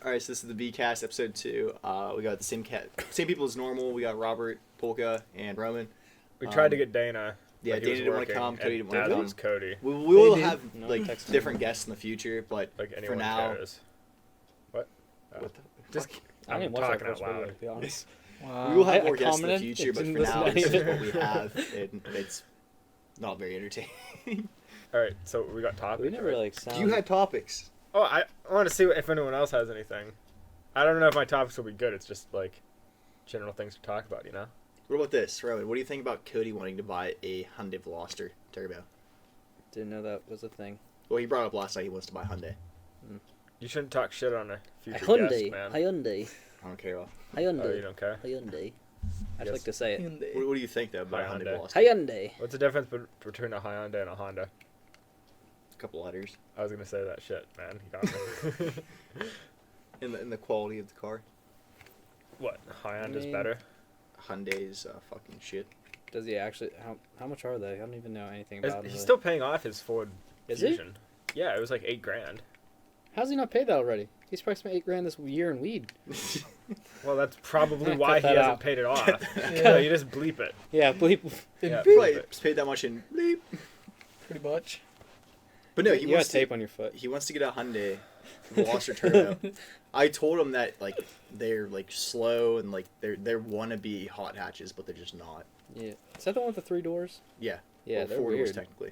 All right, so this is the B-Cast episode 2. We got the same people as normal. We got Robert, Polka, and Roman. We tried to get Dana. Yeah, but he Dana was didn't want to working, come. Cody didn't want to and come. was Cody. We will They have did. No, like text different guests in the future, but Like for anyone now, cares. What? what the Just fuck? I I'm didn't watch that talking out first video, loud. to be honest. We will have I more guests in the commented, future, but didn't for listen now, to this any is of what it. we have, and it's not very entertaining. All right, so we got topics. We never right? like sound. You had topics. Oh, I want to see if anyone else has anything. I don't know if my topics will be good. It's just like general things to talk about, you know? What about this, Roman? What do you think about Cody wanting to buy a Hyundai Veloster Turbo? Didn't know that was a thing. Well, he brought up last night he wants to buy Hyundai. You shouldn't talk shit on a future Hyundai. guest, man. Hyundai. I don't care. About. Oh, you Hyundai. don't care? Hyundai. I Yes. just like to say it. What do you think though about a Hyundai Hyundai. Veloster? Hyundai. What's the difference between a Hyundai and a Honda? A couple letters. I was gonna say that shit, man. You got me. In the quality of the car. What? Hyundai's mean- better? Hyundai's fucking shit. Does he actually? How much are they? I don't even know anything about them. He's really. still paying off his Ford Is he? Fusion. Yeah, it was like $8,000. How's he not paid that already? He's probably spent $8,000 this year in weed. Well, that's probably Cut why he that hasn't out. paid it off. Yeah. Yeah, you just bleep it. Yeah, bleep. Yeah, Right, bleep it. paid that much in bleep. Pretty much. But no, he you got wants tape to. on your foot. He wants to get a Hyundai Veloster Turbo. I told him that like they're like slow and like they're wannabe hot hatches, but they're just not. Yeah. Is that the one with the 3 doors? Yeah. Yeah, well, they're 4 doors weird. technically.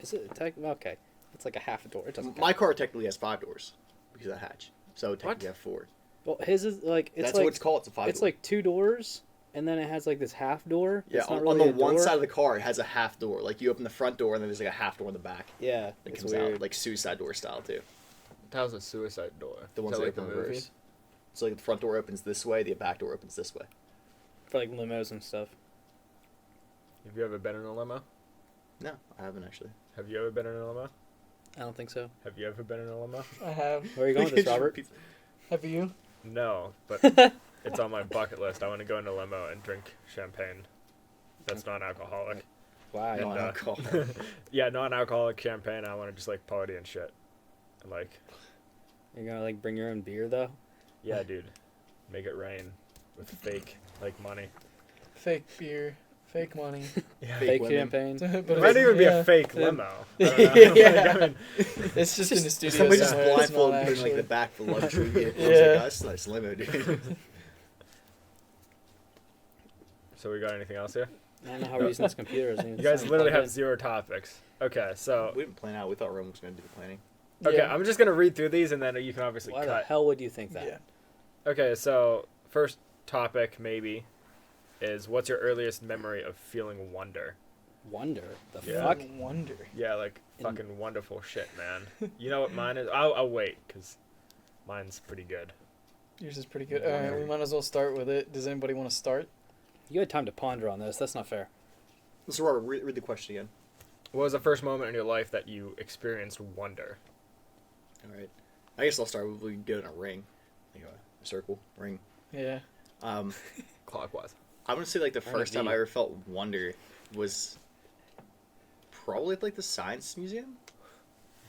Is it okay? It's like a half a door. It doesn't. My count. car technically has 5 doors because of that hatch. So technically I have 4. Well, his is like it's That's like what it's called. It's a 5 it's door. like 2 doors, and then it has like this half door. Yeah, It's not on really the a one door. side of the car, it has a half door. Like you open the front door, and then there's like a half door in the back. Yeah, That it's comes weird. out like suicide door style too. That was a suicide door. The ones Is that like open the movie? reverse. So like the front door opens this way, the back door opens this way. For like limos and stuff. Have you ever been in a limo? No, I haven't actually. Have you ever been in a limo? I don't think so. Have you ever been in a limo? I have. Where are you going with this, Robert? Have you? No, but it's on my bucket list. I want to go in a limo and drink champagne. That's non-alcoholic. Wow. No, And, alcohol. Yeah, non-alcoholic champagne. I want to just like party and shit. And like, You're gonna like bring your own beer though. yeah, dude, make it rain with fake like money. Fake beer. Fake money. Yeah, Fake women. champagne. But it might even be a fake Yeah. limo. I don't know. Yeah. Like, I mean, It's just in the studio. Somebody just somewhere. It's not blindfolded put in like actually. the back of the luxury vehicle. Yeah. Like, oh, that's nice limo, dude. so we got anything else here? I don't know how we're using this computer. You guys literally have 0 topics. Okay, so We didn't plan out. We thought Rome was going to do the planning. okay, Yeah. I'm just gonna read through these and then you can obviously Why the cut. hell would you think that? Yeah. Okay, so first topic maybe is what's your earliest memory of feeling wonder? Wonder. The Yeah. fuck? Wonder. Yeah, like In- fucking wonderful shit, man. You know what mine is? I'll wait because mine's pretty good. Yours is pretty good. Alright, we might as well start with it. Does anybody want to start? You had time to ponder on this. That's not fair. So Robert, read the question again. What was the first moment in your life that you experienced wonder? All right. I guess I'll start. We can go in a ring, like a circle ring. Yeah. Clockwise. I'm gonna say like the Or a first time V. I ever felt wonder was probably at, like the science museum.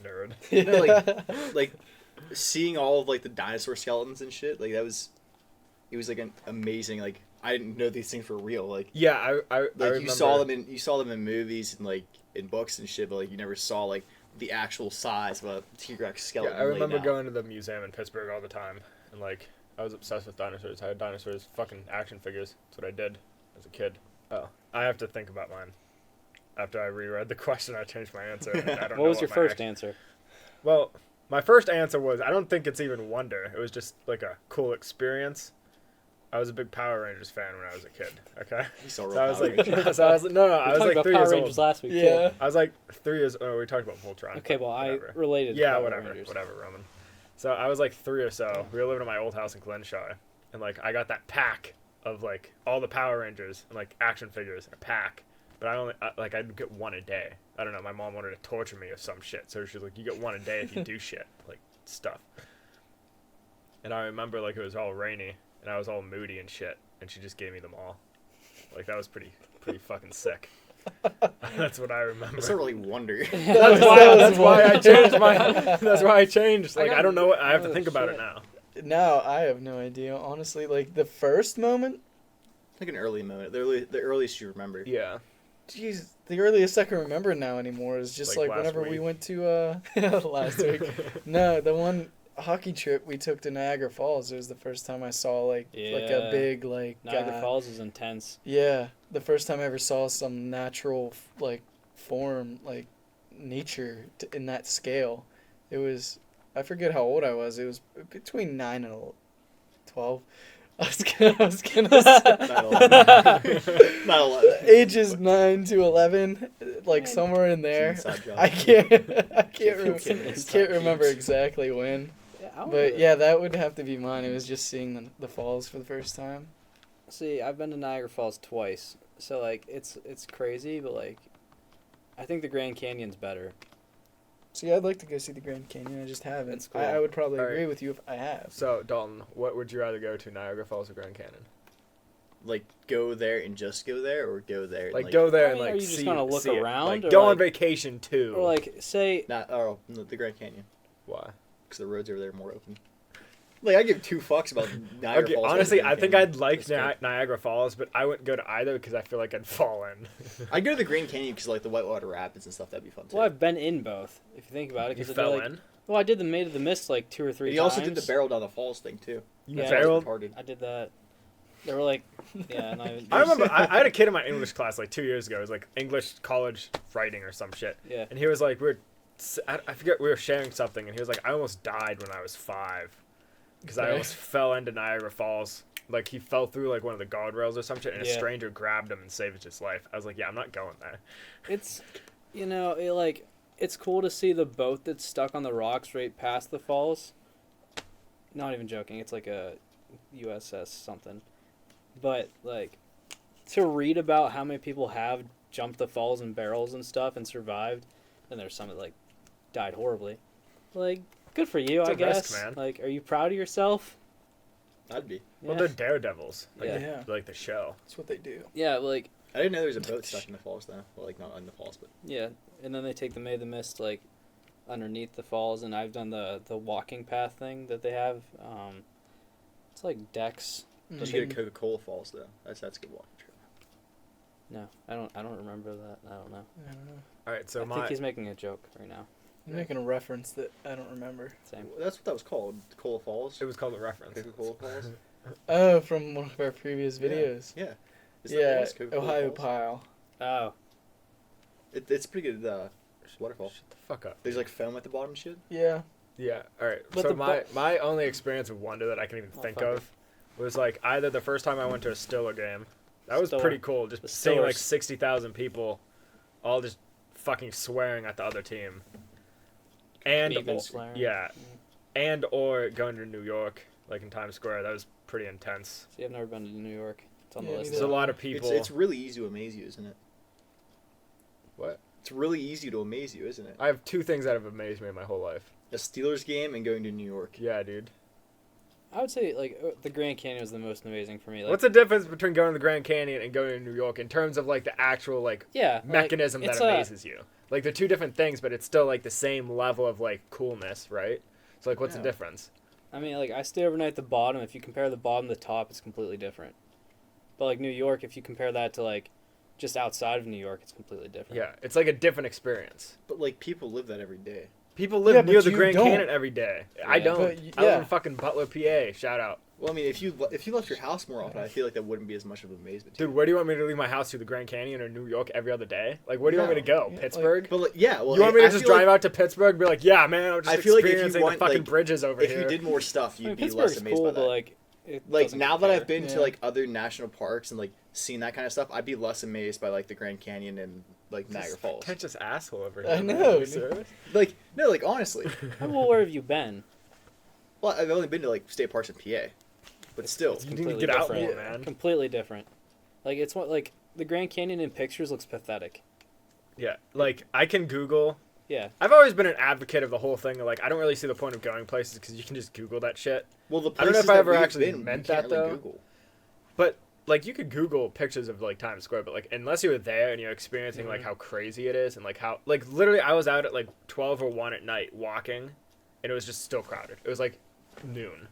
Nerd. You know, like seeing all of like the dinosaur skeletons and shit. Like it was like an amazing. Like I didn't know these things were real. Like Yeah, I like remember. you saw them in movies and like in books and shit, but like you never saw like the actual size of a T-Rex Yeah, skeleton. I remember laid out. going to the museum in Pittsburgh all the time, and like I was obsessed with dinosaurs. I had dinosaurs, fucking action figures. That's what I did as a kid. Oh, I have to think about mine. After I reread the question, I changed my answer. And I don't know What was your my first act- answer? Well, my first answer was I don't think it's even wonder. It was just like a cool experience. I was a big Power Rangers fan when I was a kid. Okay, You saw so real I was Power like, Rangers. so I was no, We I was talked like about 3 Power years Rangers old. last week. Yeah. I was like 3 years. Oh, we talked about Voltron. Okay, well Whatever. I related. to Yeah, Power whatever, Rangers. whatever, Roman. So I was like 3 or so. We were living at my old house in Glenshaw, and like I got that pack of like all the Power Rangers and like action figures in a pack. But I'd get one a day. I don't know. My mom wanted to torture me or some shit, so she was like, "You get one a day if you do shit like stuff." And I remember like it was all rainy and I was all moody and shit, and she just gave me them all. Like that was pretty fucking sick. That's what I remember. It's not really wonder. That's why I changed my. That's why I changed. Like I don't know. I have to think about it shit. now. No, I have no idea. Honestly, like the first moment, Like an early moment, the earliest you remember. Yeah. jeez, the earliest I can remember now anymore is just Like like last whenever we week. went to last week. No, the one hockey trip we took to Niagara Falls. It was the first time I saw like a Yeah. big like Niagara Falls is intense. Yeah, the first time I ever saw some natural like form like nature in that scale. It was, I forget how old I was. It was between 9 and 12. I was gonna say Not 11. Not 11. ages 9 to 11, like somewhere in there. It's an inside job. I can't Kidding. can't remember exactly when. But yeah, that would have to be mine. It was just seeing the falls for the first time. See, I've been to Niagara Falls twice, so like it's crazy, but like I think the Grand Canyon's better. See, I'd like to go see the Grand Canyon. I just haven't. That's cool. I would probably All right. agree with you if I have. So, Dalton, what would you rather go to, Niagara Falls or Grand Canyon? Like go there and just go there, or go there and, Like, go there and I mean, like are you just see, gonna look see it. around, Like, or, go on like- vacation too. Or like say Not no, the Grand Canyon, Why? because the roads over there are more open. Like I give two fucks about Niagara Okay, Falls. over honestly, Grand I think Canyon. I'd like That's good. Niagara Falls, but I wouldn't go to either because I feel like I'd fall in. I'd go to the Grand Canyon because like the whitewater rapids and stuff. That'd be fun too. well, I've been in both. If you think about it, You because fell like, in. well, I did the Maid of the Mist like 2 or 3 And times. you also did the barrel down the falls thing too. You Yeah, barreled. Retarded. I did that. They were like, yeah, and I remember I had a kid in my English class like 2 years ago. It was like English college writing or some shit. Yeah. And he was like, I forget, we were sharing something, and he was like, I almost died when I was 5 because I Okay. almost fell into Niagara Falls. Like he fell through like one of the guardrails or some shit, and a Yeah. stranger grabbed him and saved his life. I was like, yeah, I'm not going there. It's, it's cool to see the boat that's stuck on the rocks right past the falls. Not even joking. It's like a USS something. But like to read about how many people have jumped the falls in barrels and stuff and survived, and there's some that like died horribly. Like good for you, It's I a guess. risk, man. Like, are you proud of yourself? I'd be. Well, Yeah. they're daredevils. Like, Yeah. Yeah. like the show. That's what they do. Yeah, like I didn't know there was a boat stuck in the falls though. Well, like not in the falls, but yeah, and then they take the May of the Mist like underneath the falls, and I've done the walking path thing that they have. It's like decks. you But should get a Coca-Cola Falls though. That's a good walking trip. No, I don't remember that. I don't know. I don't know. All right, so I think he's making a joke right now. You're making a reference that I don't remember. Same. That's what that was called. Cola Falls. it was called a reference. Coca-Cola Falls. Oh, from one of our previous videos. Yeah. Is that what it Yeah, was? Coca-Cola Ohio Falls? Pile. Oh, It's pretty good. Waterfall. Shut the fuck up. There's like foam at the bottom and shit. Yeah. Yeah. All right. But so the my only experience of wonder that I can even Oh, think fuck of was like either the first time I went to a Stiller game. That was Stiller. pretty cool. Just The seeing like Stillers. 60,000 people, all just fucking swearing at the other team. And Beeping, or- swearing. yeah, and or going to New York, like in Times Square. That was pretty intense. see, I've never been to New York. It's on the Yeah, list. neither There's a have lot of people. It's really easy to amaze you, isn't it? What? It's really easy to amaze you, isn't it? I have 2 things that have amazed me in my whole life. A Steelers game and going to New York. Yeah, dude. I would say like the Grand Canyon was the most amazing for me. Like, What's the difference between going to the Grand Canyon and going to New York in terms of like the actual like yeah like, mechanism that it's amazes you? Like they're 2 different things, but it's still like the same level of like coolness, right? So like, what's Yeah. the difference? I mean, like I stay overnight at the bottom. If you compare the bottom to the top, it's completely different. But like New York, if you compare that to like just outside of New York, it's completely different. Yeah, it's like a different experience. But like people live that every day. People live Yeah, near but the you Grand don't. Canyon every day. I Yeah. don't. But I live yeah. in fucking Butler, PA. Shout out. Well, I mean, if you left your house more often, I feel like that wouldn't be as much of an amazement. To Dude, where do you want me to leave my house to the Grand Canyon or New York every other day? Like, where do you want me to go? Yeah, like- Pittsburgh? But like, yeah, well, you want me to I just feel drive like out to Pittsburgh and be like, yeah, man, I'm just I feel like if you experiencing want, the fucking like, bridges over if here. you did more stuff, I you'd mean, be less Pittsburgh's amazed cool, by but that. like it Like doesn't now that I've compare. been Yeah. to like other national parks and like seen that kind of stuff, I'd be less amazed by like the Grand Canyon and like Niagara Falls. Pretentious asshole over I here. know, man. Are you dude. serious? Like no, like honestly, Well, where have you been? well, I've only been to like state parks in PA, but still, It's You need to completely get out different. more, man. Completely different. Like it's what like the Grand Canyon in pictures looks pathetic. Yeah, like, I can Google. Yeah. I've always been an advocate of the whole thing. Like, I don't really see the point of going places because you can just Google that shit. well, the I don't know places if I that ever we've actually been, meant you can't that, really though. Google. But like, you could Google pictures of like Times Square, but like, unless you were there and you're experiencing like how crazy it is and like how like literally I was out at like 12 or 1 at night walking, and it was just still crowded. It was like noon.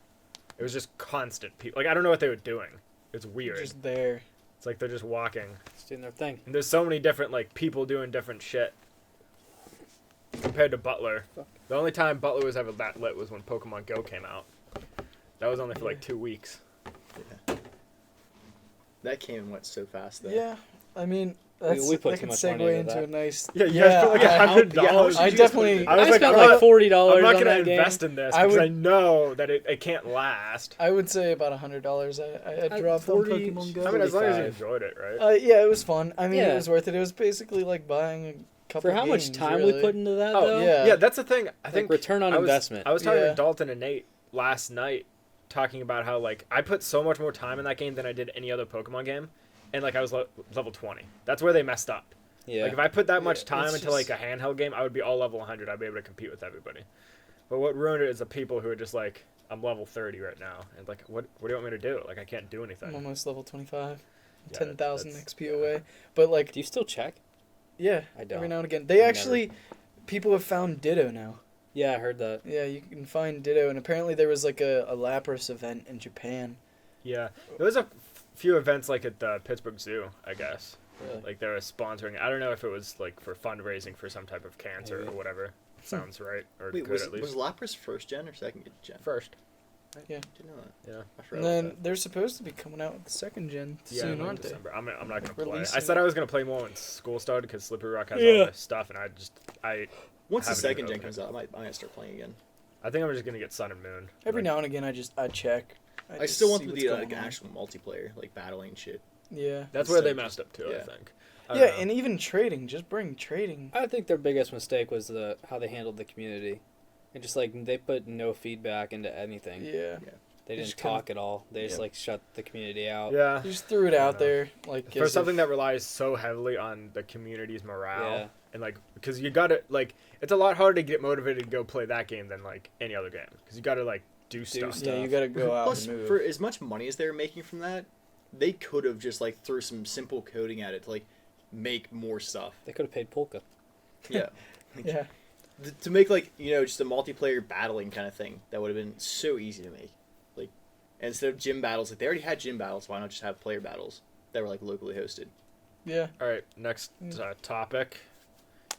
It was just constant people. Like, I don't know what they were doing. It's weird. Just there. It's like they're just walking. Just doing their thing. And there's so many different, like, people doing different shit. Compared to Butler. Fuck. The only time Butler was ever that lit was when Pokemon Go came out. That was only for like 2 weeks. Yeah. That came and went so fast, though. Yeah, I mean, that's, we put that too can much segue money into into that. a nice. Yeah, you guys put like $100. I definitely. I was I like, spent I'm like $40 I'm not on gonna that game. invest in this I because would- I know that it can't last. I would say about $100. I dropped on 40 Pokemon Go. I mean, as long as you 45. enjoyed it, right? Yeah, it was fun. I mean, Yeah. it was worth it. It was basically like buying a couple. For how much games, time really. we put into that, Oh, though? yeah. Yeah, that's the thing. I Like, think return on I was- investment. I was talking Yeah. to Dalton and Nate last night, talking about how like I put so much more time in that game than I did any other Pokemon game, and like I was level 20. That's where they messed up. Yeah. Like if I put that much Yeah, time it's into like a handheld game, I would be all level 100. I'd be able to compete with everybody. But what ruined it is the people who are just like, I'm level 30 right now, and like, what do you want me to do? Like I can't do I'm anything. almost level 25. Yeah, 10,000 that's- XP away. But like, Do you still check? yeah, I don't. every now and again. They I've actually, people have found Ditto now. Yeah, I heard that. Yeah, you can find Ditto, and apparently there was like a Lapras event in Japan. Yeah, there was a few events like at the Pittsburgh Zoo, I guess. Really? Like they were sponsoring. I don't know if it was like for fundraising for some type of cancer Maybe. or whatever. Sounds right or Wait, good was at least. Lapras first gen or second gen? First. Yeah. Didn't know that. Yeah. I forgot And about then that. they're supposed to be coming out with the second gen Yeah, soon, like aren't they? December. I'm not gonna play. Releasing I said it. I was gonna play more when school started because Slippery Rock has Yeah. all this stuff, and I Once the haven't second even gen opened comes out, I might start playing again. I think I'm just gonna get Sun and Moon. Every Like, now and again, I check. I just still want see them to what's do going like an on. actual multiplayer, like battling shit. Yeah. That's where they instead of messed up too. yeah. I think. I don't Yeah, know. and even trading. Just bring trading. I think their biggest mistake was how they handled the community. And just like they put no feedback into anything. Yeah. They They didn't just kinda- talk at all. They just yeah. like shut the community out. Yeah. You just threw it I out don't know. there, like For as something if- that relies so heavily on the community's morale Yeah. and like because you gotta like it's a lot harder to get motivated to go play that game than like any other game because you gotta like do stuff. stuff. Yeah, you gotta go out Plus, and move. for as much money as they were making from that, they could have just like threw some simple coding at it to like make more stuff. They could have paid Polka. Yeah. Yeah. To make like just a multiplayer battling kind of thing that would have been so easy to make. Like instead of gym battles, like they already had gym battles. Why not just have player battles that were like locally hosted? Yeah. All right, next topic.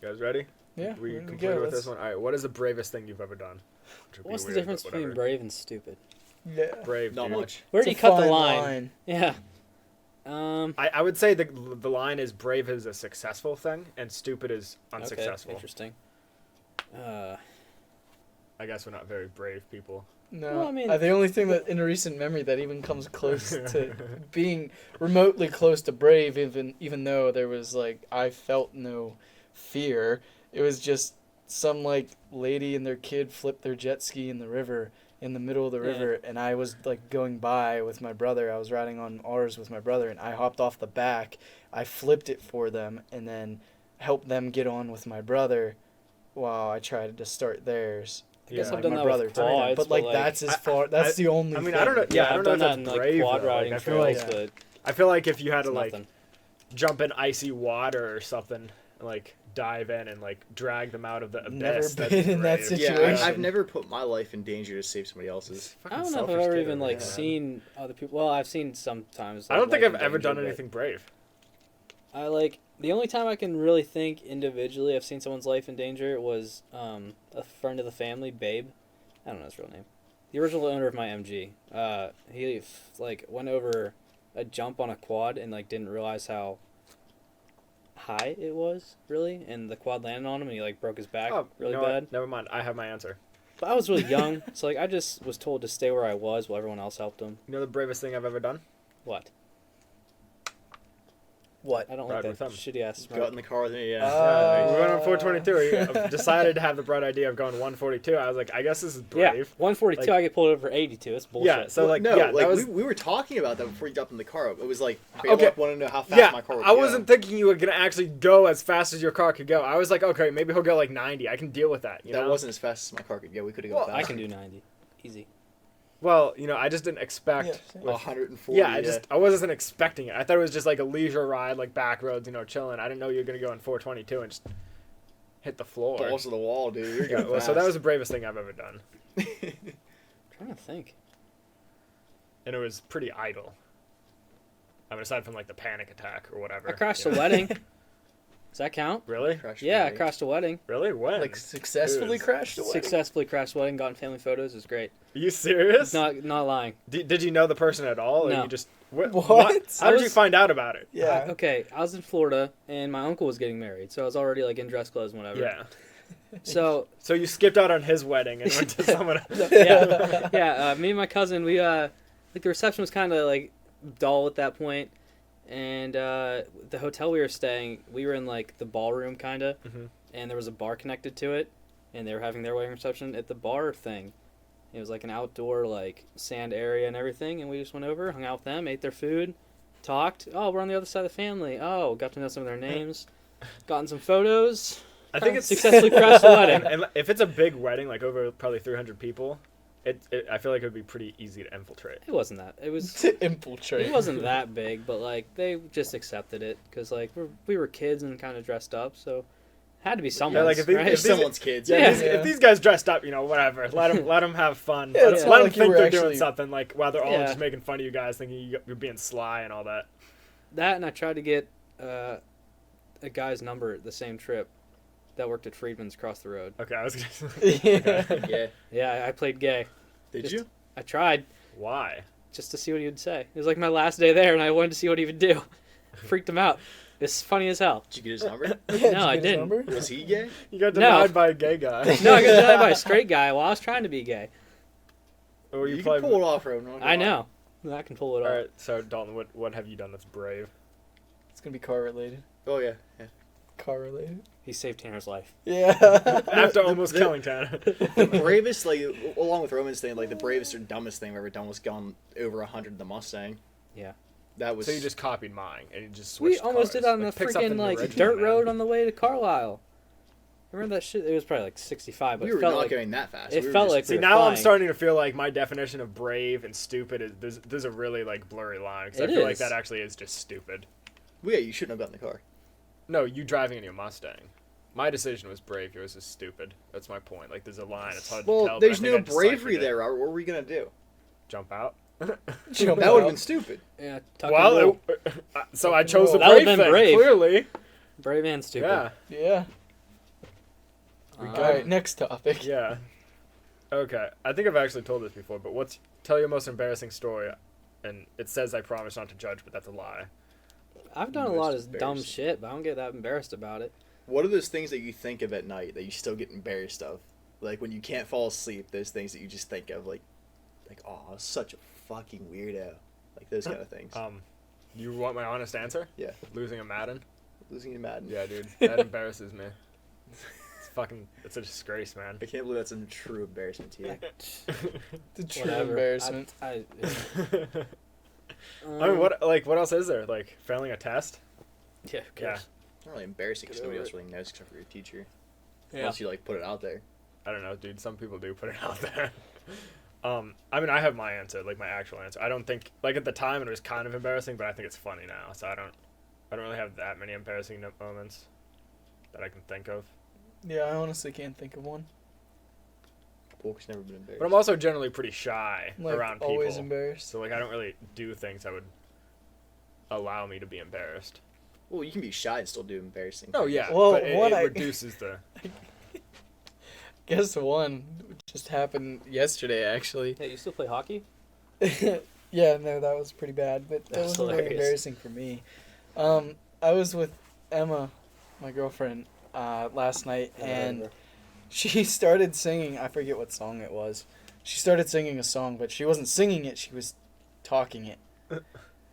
You guys ready? Yeah. We ready to completed go. with this one. All right, what is the bravest thing you've ever done? Which would be What's the weird, difference but between whatever. brave and stupid? Yeah. Brave? Not dude. much. Where It's do a you cut the fine line? Yeah. I would say the line is brave is a successful thing and stupid is Okay, unsuccessful. interesting. I guess we're not very brave people. No, Well, I mean- the only thing that in recent memory that even comes close to being remotely close to brave, even though there was like I felt no fear. It was just some like lady and their kid flipped their jet ski in the river in the middle of the Yeah. river, and I was like going by with my brother. I was riding on ours with my brother, and I hopped off the back. I flipped it for them, and then helped them get on with my brother, while I tried to start theirs. I guess Yeah. I've Like done my that brother with tried it, quads, but like that's as far. That's the only. I mean, thing. I don't know. Yeah, I I've don't know done if that that's in like brave. quad though. Like, riding I feel trails, like but I feel like if you had it's to like nothing. jump in icy water or something, and, like dive in and like drag them out of the abyss. Never that'd been be in that brave. situation. Yeah, I've never put my life in danger to save somebody else's. I don't know if I've ever even like seen other people. Well, I've seen sometimes. I like, don't think life I've in ever danger, done but anything brave. I like the only time I can really think individually I've seen someone's life in danger was a friend of the family, Babe. I don't know his real name. The original owner of my MG. He like went over a jump on a quad and like didn't realize how high it was really, and the quad landed on him and he like broke his back really you know bad. what? Never mind. I have my answer. But I was really young, so like I just was told to stay where I was while everyone else helped him. You know the bravest thing I've ever done? What? What? I don't Ride like that with them. shitty ass Got in the car with me, yeah. Yeah, we went on 422. I decided to have the bright idea of going 142. I was like, I guess this is Yeah, brave. 142. Like- I get pulled over for 82. It's bullshit. Yeah, so like no, yeah, like that was we were talking about that before you jumped in the car. It was like, Okay. I want to know how fast yeah. my car would I go. wasn't thinking you were gonna actually go as fast as your car could go. I was like, okay, maybe he'll go like 90. I can deal with that. You That know? wasn't as fast as my car could go. We could have gone Well, I faster. can do 90. Easy. Well, you know, I just didn't expect. Yeah, same. with- 140. Yeah, I wasn't expecting it. I thought it was just like a leisure ride, like back roads, you know, chilling. I didn't know you were gonna go in 422 and just hit the floor. balls to the wall, dude. You're Yeah, going well, so that fast. was the bravest thing I've ever done. Trying to think. and it was pretty idle. I mean, aside from like the panic attack or whatever. I crashed you a know. wedding. Does that count? Really? Crashed Yeah, I away. crashed a wedding. Really? When? Like successfully Dude. crashed away. Successfully crashed a wedding, got in family photos. It was great. Are you serious? Not lying. Did you know the person at all? Or No. you just What? How did you find out about it? Yeah. Okay, I was in Florida and my uncle was getting married, so I was already like in dress clothes and whatever. Yeah. So So you skipped out on his wedding and went to someone else. yeah, me and my cousin, we like the reception was kind of like dull at that point, and the hotel we were staying, we were in like the ballroom kind of, Mhm. and there was a bar connected to it, and they were having their wedding reception at the bar thing. It was like an outdoor like sand area and everything, and we just went over, hung out with them, ate their food, talked. Oh, we're on the other side of the family. Oh, got to know some of their names, gotten some photos. I think it's Successfully crashed the wedding. And if it's a big wedding, like over probably 300 people, I feel like it would be pretty easy to infiltrate. It wasn't that. It was. To infiltrate. It wasn't that big, but like they just accepted it because like we were kids and kind of dressed up, so had to be someone's. like, if they- right? if Someone's kids. Yeah, Yeah. If these guys dressed up, whatever, let them have fun. Yeah, it's not Let them like you think were they're doing actually- something, like while they're all Yeah. just making fun of you guys, thinking you're being sly and all that. That, and I tried to get a guy's number the same trip that worked at Friedman's across the road. Okay, I was gonna Yeah. Yeah. Yeah, I played gay. Did Just- you? I tried Why? just to see what he would say. It was like my last day there, and I wanted to see what he would do. Freaked him out. It's funny as hell. Did you get his number? No, I Did you get his didn't. number? Was he gay? You got No. denied by a gay guy. No, I got denied by a straight guy while I was trying to be gay. Or You probably- can pull it off, Rowan. not gonna I lie. know. I can pull it All off. right, so Dalton, what have you done that's brave? It's gonna be car related. Oh yeah. Yeah. Car related. He saved Tanner's life. Yeah. After almost killing Tanner. The bravest, like, along with Roman's thing, like the bravest or dumbest thing I've ever done was gone over 100 in the Mustang. Yeah. That was. So you just copied mine and you just We switched almost cars. did that on Like, the pick something freaking like original, dirt man. road on the way to Carlisle. Remember that shit? It was probably like 65, but We it were felt not like going that fast. it We were felt just- like See, we were now I'm flying. starting to feel like my definition of brave and stupid is there's a really like blurry line because I It feel like is. that actually is just stupid. Well, yeah, you shouldn't have gotten the car. No, you driving in your Mustang. My decision was brave. Yours is stupid. That's my point. Like, there's a line. It's hard to Well, tell. but there's I think no I deciphered bravery it. there, Robert. What were we gonna do? Jump out. Jump That would out. have been stupid. yeah. Tuck and Well, roll. so I chose the That would've brave been thing. brave. Clearly. Brave and stupid. Yeah. Yeah. Uh, All right. Next topic. Yeah. Okay. I think I've actually told this before, but tell your most embarrassing story, and it says I promise not to judge, but that's a lie. I've done a Most lot of dumb embarrassing. shit, but I don't get that embarrassed about it. What are those things that you think of at night that you still get embarrassed of? Like when you can't fall asleep, those things that you just think of, like, oh, I was such a fucking weirdo. Like those kind of things. You want my honest answer? Yeah. Losing a Madden? Losing to Madden. Yeah, dude. That embarrasses me. It's a disgrace, man. I can't believe that's a true embarrassment to you. The true Whatever. embarrassment. I I mean, what else is there? Like failing a test? Yeah. Who Yeah. cares? It's not really embarrassing because Get nobody over else really knows except for your teacher. Yeah. Unless you like put it out there. I don't know, dude. Some people do put it out there. I mean, I have my answer, like my actual answer. I don't think, like at the time, it was kind of embarrassing, but I think it's funny now. So I don't really have that many embarrassing moments that I can think of. Yeah, I honestly can't think of one. Walker's never been embarrassed. But I'm also generally pretty shy Like around people. always embarrassed. So like I don't really do things that would allow me to be embarrassed. Well, you can be shy and still do embarrassing. Oh things. yeah, Well, but it one I- reduces the. Guess one just happened yesterday, actually. Hey, you still play hockey? Yeah, no, that was pretty bad, but that That's wasn't really hilarious. embarrassing for me. I was with Emma, my girlfriend, last night, and she started singing. I forget what song it was. She started singing a song, but she wasn't singing it. She was talking it.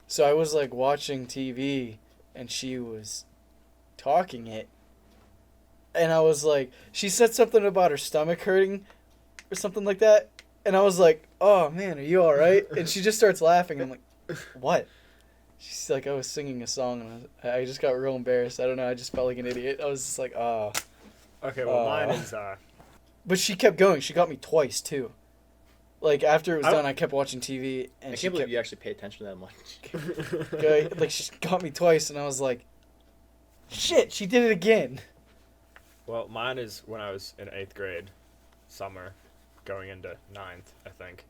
So I was like watching TV, and she was talking it. And I was like, she said something about her stomach hurting, or something like that. And I was like, oh man, are you all right? And she just starts laughing. I'm like, what? She's like, I was singing a song, and I just got real embarrassed. I don't know. I just felt like an idiot. I was just like, oh. Okay, well mine Aw. is But she kept going. She got me twice too. Like after it was I don't- done, I kept watching TV, and I she can't believe kept you actually pay attention to that much. going. Like she got me twice, and I was like, shit, she did it again. Well, mine is when I was in 8th grade, summer, going into 9th, I think.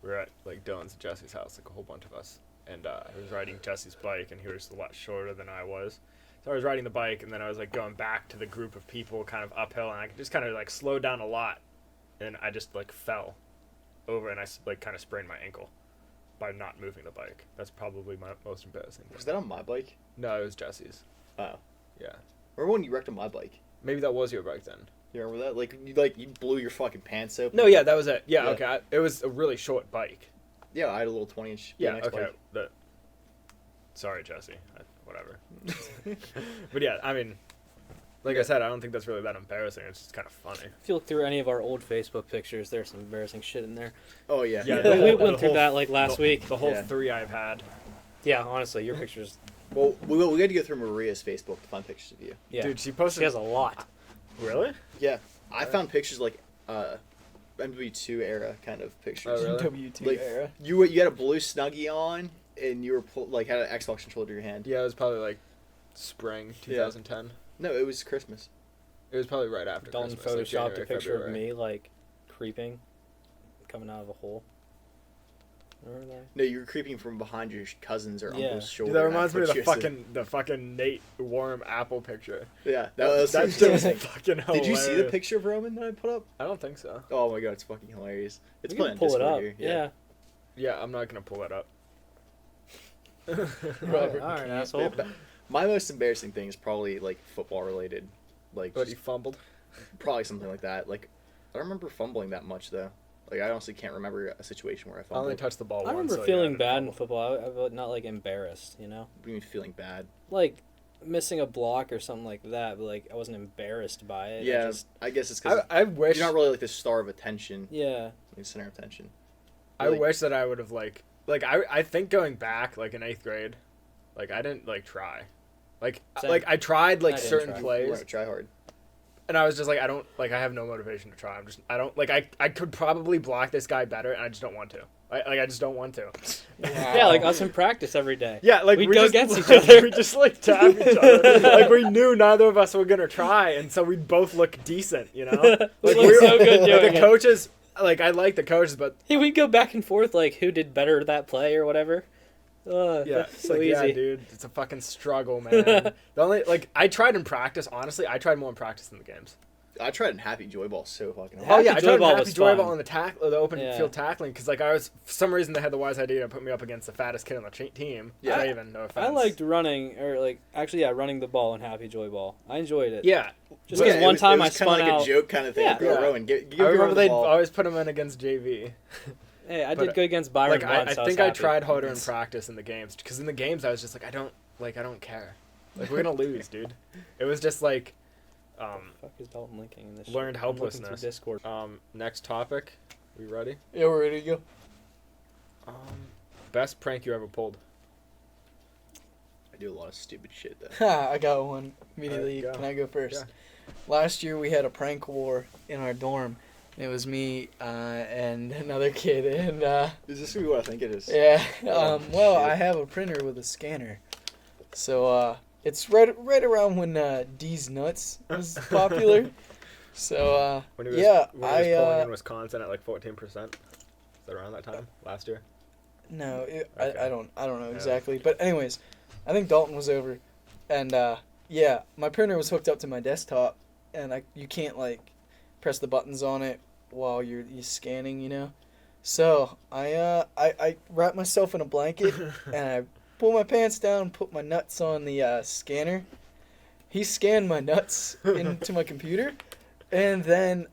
we were at like Dylan's and Jesse's house, like a whole bunch of us, and I was riding Jesse's bike, and he was a lot shorter than I was. So I was riding the bike, and then I was like going back to the group of people, kind of uphill, and I just kind of like slowed down a lot, and I just like fell over, and I like kind of sprained my ankle by not moving the bike. That's probably my most embarrassing thing. Was that on my bike? No, it was Jesse's. Oh. Yeah. Remember when you wrecked on my bike? Maybe that was your bike then. You remember that? Like you blew your fucking pants open. No, yeah, that was it. Yeah, Yeah. okay. It was a really short bike. Yeah, I had a little 20-inch. Yeah, BMX okay. bike. Sorry, Jesse. Whatever. But yeah, I mean, like I said, I don't think that's really that embarrassing. It's just kind of funny. If you look through any of our old Facebook pictures, there's some embarrassing shit in there. Oh yeah. Yeah, We the went through whole- that like last week. The whole Yeah. 3 I've had. Yeah, honestly, your pictures. Well, we had to go through Maria's Facebook to find pictures of you. Yeah, Dude, she posted. she has a lot. Really? Yeah, I found pictures like MW2 era kind of pictures. Oh, really? W2 Like, era. You had a blue Snuggie on, and you were like had an Xbox controller in your hand. Yeah, it was probably like spring 2010. No, it was Christmas. It was probably right after Dalton Christmas. like photoshopped January, a picture February. of me like creeping, coming out of a hole. Remember that? No, you were creeping from behind your cousins or Yeah. uncle's shoulder. Dude, that and I reminds me of put the you as fucking Nate Warm Apple picture. Yeah, that was that shit was fucking hilarious. Did you see the picture of Roman that I put up? I don't think so. Oh my god, it's fucking hilarious. It's We put can on pull it Discord up. here. Yeah. Yeah, I'm not gonna pull that up. Robert, All right, can't- asshole. My most embarrassing thing is probably like football related, like But just he fumbled. probably something like that. Like I don't remember fumbling that much though. Like I honestly can't remember a situation where I I only fumbled. touched the ball I once. remember so feeling yeah, I bad in didn't football. I was not like embarrassed, you know, What do you mean feeling bad? like missing a block or something like that. But like I wasn't embarrassed by it. Yeah, I just, I guess it's fumble. because I wish. you're not really like the star of attention, yeah. like center of attention. I Like- wish that I would have like I think going back like in 8th grade, like I didn't like try, like Same. I tried like I didn't certain try. You plays. want to try hard. And I was just like, I have no motivation to try. I don't like, I could probably block this guy better, and I just don't want to. I just don't want to. Yeah, like us in practice every day. Yeah, like We'd we go just, against each like, other. We just like tap each other. Like we knew neither of us were gonna try, and so we'd both look decent, you know. We Like looked so good like, doing the it. coaches, like I like the coaches, but Hey, we'd go back and forth like who did better that play or whatever. yeah, That's it's so like, easy. yeah, dude, it's a fucking struggle, man. The only like I tried in practice. Honestly, I tried more in practice than the games. I tried in Happy Joy Ball so fucking hard. Oh yeah, I Happy tried Joy Ball Happy was Joy fun. Ball on the open Yeah. field tackling because like I was for some reason they had the wise idea to put me up against the fattest kid on the team. Yeah. Raven, no offense. I liked running or like actually running the ball in Happy Joy Ball. I enjoyed it. Yeah, Just but- because it one was- time it I was kinda spun like out. a joke kind of thing. Yeah. Go Yeah. Rowan, give I Rowan remember the they'd ball. always put him in against JV. Hey, I but, did good against Byron Like once. I was think I happy. tried harder in practice than the games because in the games I was just like I don't care. Like we're gonna lose, dude. It was just like, Fuck is Dalton linking in this? learned shit? I'm looking helplessness. through Discord. Next topic. We ready? Yeah, we're ready to go. Best prank you ever pulled. I do a lot of stupid shit though. Ha, I got one immediately. Alright, go. Can I go first? Yeah. Last year we had a prank war in our dorm. It was me and another kid, and Is this gonna be what I think it is? yeah. Oh, Well, shit. I have a printer with a scanner, so it's right around when D's Nuts was popular. So When he was, yeah, when he was pulling I in Wisconsin at like 14%. Is that around that time last year? no, Okay. I don't know Yeah. exactly, but anyways, I think Dalton was over, and yeah, my printer was hooked up to my desktop, and you can't like press the buttons on it while you're scanning, you know. So I wrap myself in a blanket and I pull my pants down, put my nuts on the scanner. He scanned my nuts into my computer, and then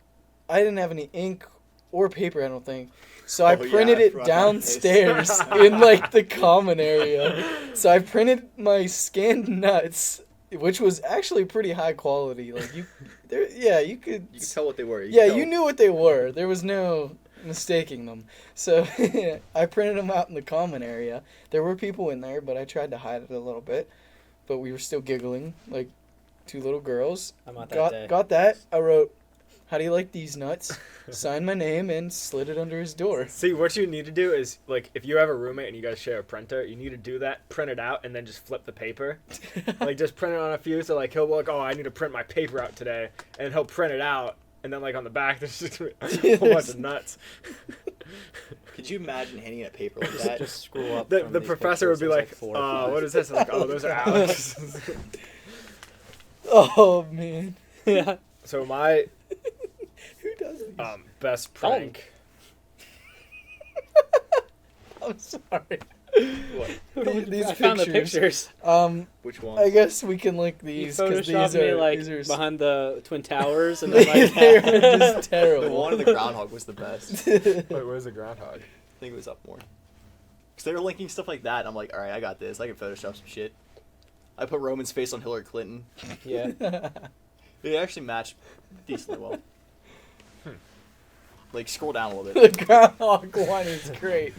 I didn't have any ink or paper, I don't think. So I Oh, yeah, printed I it forgot downstairs in like the common area. So I printed my scanned nuts, which was actually pretty high quality. Like you could. You can tell what they were. Yeah, you knew what they were. There was no mistaking them. So I printed them out in the common area. There were people in there, but I tried to hide it a little bit. But we were still giggling like two little girls. I'm out that day. Got that. I wrote, "How do you like these nuts?" Signed my name and slid it under his door. See, what you need to do is, like, if you have a roommate and you guys share a printer, you need to do that, print it out, and then just flip the paper. Like, just print it on a few, so, like, he'll be like, oh, I need to print my paper out today, and he'll print it out, and then, like, on the back, there's just a whole bunch of nuts. Could you imagine handing in a paper like that? Just scroll up. The from the these professor would pictures, be there's like, 4 or 5. what is this? I'm like, oh, those are Alex. Oh man. Yeah. So my Who does these? best Dalton. prank. I'm sorry. What? I found the pictures. Which one? I guess we can link You these because photoshopped these me are like these are behind the Twin Towers, and then like they were just The terrible. one of the groundhog was the best. I Wait, where's the groundhog? think it was up more. Because they were linking stuff like that, and I'm like, all right, I got this. I can Photoshop some shit. I put Roman's face on Hillary Clinton. yeah. It actually matched decently well. Like, scroll down a little The bit. groundhog one is great.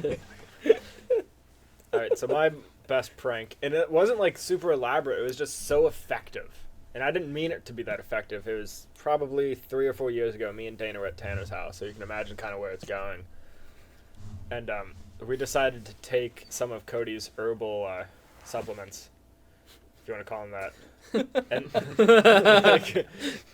All right, so my best prank, and it wasn't like super elaborate. It was just so effective, and I didn't mean it to be that effective. It was probably 3 or 4 years ago. Me and Dana were at Tanner's house, so you can imagine kind of where it's going. And we decided to take some of Cody's herbal supplements, if you want to call them that, and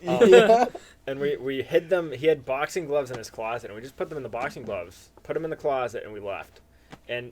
Yeah. and we hid them. He had boxing gloves in his closet, and we just put them in the boxing gloves, put them in the closet, and we left. And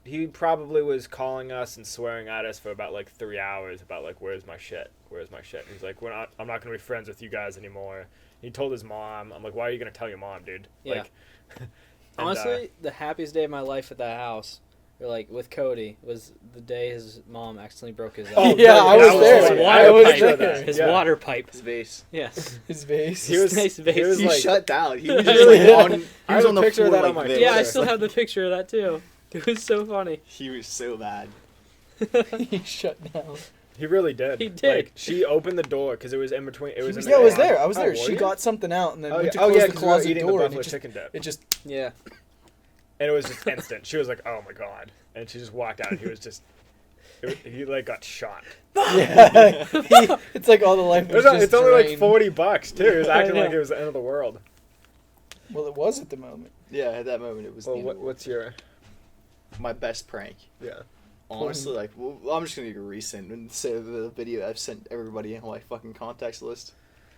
he probably was calling us and swearing at us for about like 3 hours about like, where's my shit? He's like, I'm not gonna be friends with you guys anymore. He told his mom. I'm like, why are you gonna tell your mom, dude? Yeah. Like, and, Honestly, the happiest day of my life at that house, or like with Cody, was the day his mom accidentally broke his. Oh, Yeah, that I was there. His I water was pipe. there. His Yeah. water pipe. His vase. Yes. His vase. He was Nice vase. he was He like, shut down. He was Yeah. just like on. He I was have on a the picture of floor that on like my this. Yeah, I Twitter. still have the picture of that too. It was so funny. He was so bad. He shut down. he really did. He did. Like, she opened the door because it was in between. It was in Yeah, I was the there. I was Oh, there. were She you? got something out and then Oh, went to yeah, close the 'cause we were closet eating door, the and buffalo chicken dip. it just Yeah. And it was just instant. She was like, "Oh my god!" And she just walked out. And he was just, he like got shot. yeah. It's like all the life was just It's only like drained. $40 too. He was acting I like know. it was the end of the world. Well, it was at the moment. Yeah, at that moment it was Well, the end of the world. what's your? My best prank. Yeah. Honestly, like, well, I'm just gonna be recent and say the video I've sent everybody on my fucking contacts list.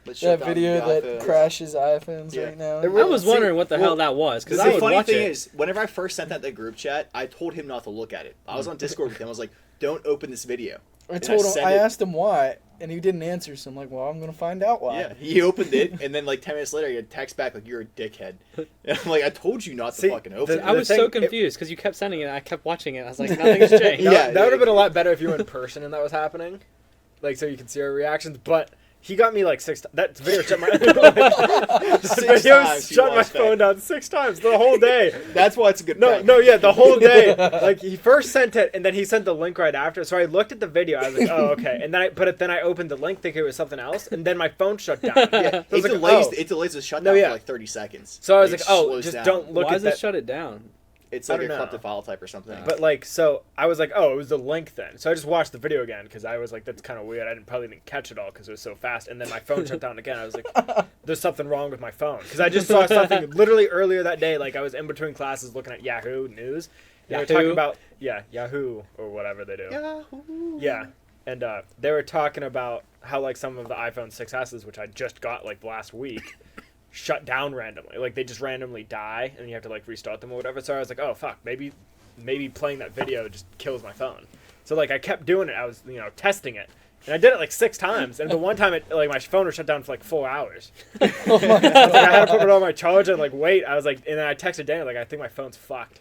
That shut That down video the that iPhone. crashes iPhones Yeah. right now. It I was See, wondering what the well, hell that was because The I would funny watch thing it. is, whenever I first sent that to the group chat, I told him not to look at it. I was on Discord with him. I was like, "Don't open this video." I And told him. sent I it- asked him why, and he didn't answer. So I'm like, well, I'm gonna find out why. Yeah, he opened it, and then like 10 minutes later, he had text back like, "You're a dickhead." And I'm like, "I told you not to See, fucking open the- it." I was thing- so it- confused because you kept sending it. And I kept watching it. I was like, nothing's changed. Yeah, That would have been a lot better if you were in person and that was happening, like so you could see our reactions. But he got me like 6 times. That video shut my that 6 video times he shut my watched that. phone down 6 times the whole day. That's why it's a good. No, prank. no, yeah, the whole day. Like he first sent it, and then he sent the link right after. So I looked at the video. I was like, "Oh, okay." And then I opened the link thinking it was something else, and then my phone shut down. Yeah, So I it was like, delays. "Oh." It delays the shutdown No, yeah. for like 30 seconds. So I was It like, "Oh, slows just down. don't look Why at does it that." shut it down? It's I like a don't know. corrupted file type or something. But like, so I was like, "Oh, it was the link then." So I just watched the video again because I was like, "That's kind of weird." I probably didn't catch it all because it was so fast. And then my phone shut down again. I was like, "There's something wrong with my phone," because I just saw something literally earlier that day. Like I was in between classes looking at Yahoo News. And they were talking Yahoo? about Yahoo or whatever they do. Yahoo! Yeah, and they were talking about how like some of the iPhone 6s's, which I just got like last week, shut down randomly. Like they just randomly die, and you have to like restart them or whatever. So I was like, oh fuck, maybe playing that video just kills my phone. So like I kept doing it. I was testing it, and I did it like 6 times. And the one time it like my phone was shut down for like 4 hours. Oh my I God. had to put it on my charger and like wait. I was like, and then I texted Dana like I think my phone's fucked.